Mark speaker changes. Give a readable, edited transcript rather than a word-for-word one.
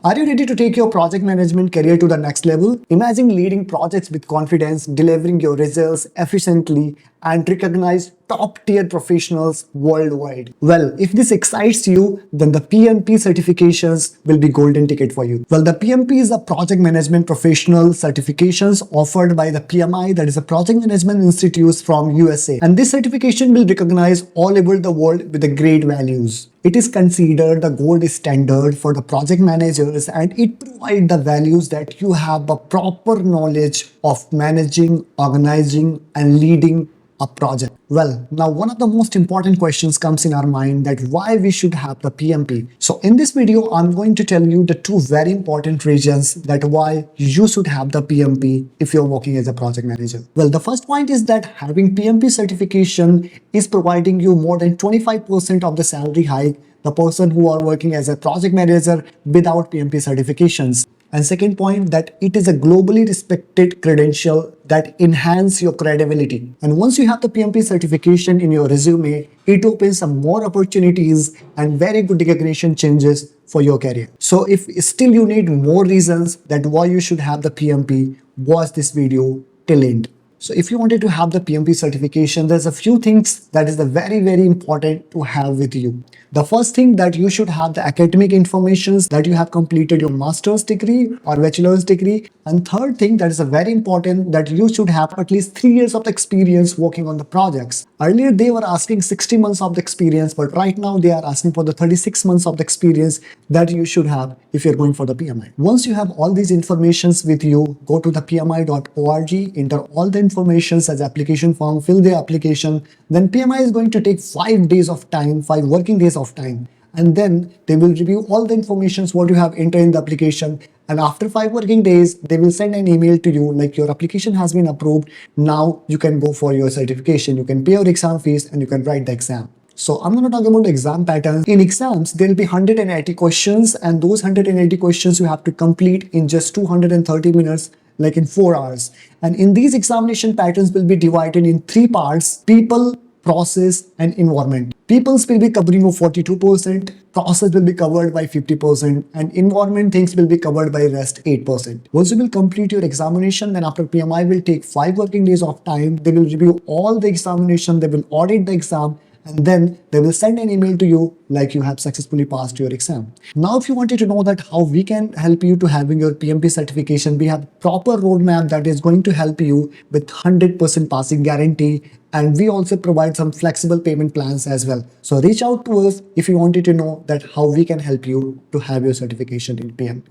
Speaker 1: Are you ready to take your project management career to the next level? Imagine leading projects with confidence, delivering your results efficiently, and recognize top-tier professionals worldwide. Well, if this excites you, then the PMP certifications will be golden ticket for you. Well, the PMP is a project management professional certifications offered by the PMI, that is a Project Management Institute from USA. And this certification will recognize all over the world with the great values. It is considered the gold standard for the project managers, and it provides the values that you have a proper knowledge of managing, organizing, and leading a project. Well, now one of the most important questions comes in our mind, that why we should have the PMP. So in this video, I'm going to tell you the two very important reasons that why you should have the PMP if you're working as a project manager. Well, the first point is that having PMP certification is providing you more than 25% of the salary hike the person who are working as a project manager without PMP certifications. And second point, that it is a globally respected credential that enhance your credibility. And once you have the PMP certification in your resume, it opens some more opportunities and very good recognition changes for your career. So if still you need more reasons that why you should have the PMP, watch this video till end. So if you wanted to have the PMP certification, there's a few things that is very important to have with you. The first thing, that you should have the academic informations that you have completed your master's degree or bachelor's degree. And third thing that is very important, that you should have at least 3 years of experience working on the projects. Earlier they were asking 60 months of the experience, but right now they are asking for the 36 months of the experience that you should have if you're going for the PMI. Once you have all these informations with you, go to the pmi.org, enter all the information as application form, fill the application. Then PMI is going to take 5 days of time, 5 working days of time, and then they will review all the information what you have entered in the application. And after 5 working days, they will send an email to you like your application has been approved. Now you can go for your certification. You can pay your exam fees and you can write the exam. So I'm going to talk about the exam patterns. In exams, there will be 180 questions, and those 180 questions you have to complete in just 230 minutes, like in 4 hours. And in these examination patterns will be divided in 3 parts: people, process, and environment. Peoples will be covering 42%, process will be covered by 50%, and environment things will be covered by rest 8%. Once you will complete your examination, then after PMI will take 5 working days of time. They will review all the examination, they will audit the exam, and then they will send an email to you like you have successfully passed your exam. Now, if you wanted to know that how we can help you to having your PMP certification, we have proper roadmap that is going to help you with 100% passing guarantee. And we also provide some flexible payment plans as well. So reach out to us if you wanted to know that how we can help you to have your certification in PMP.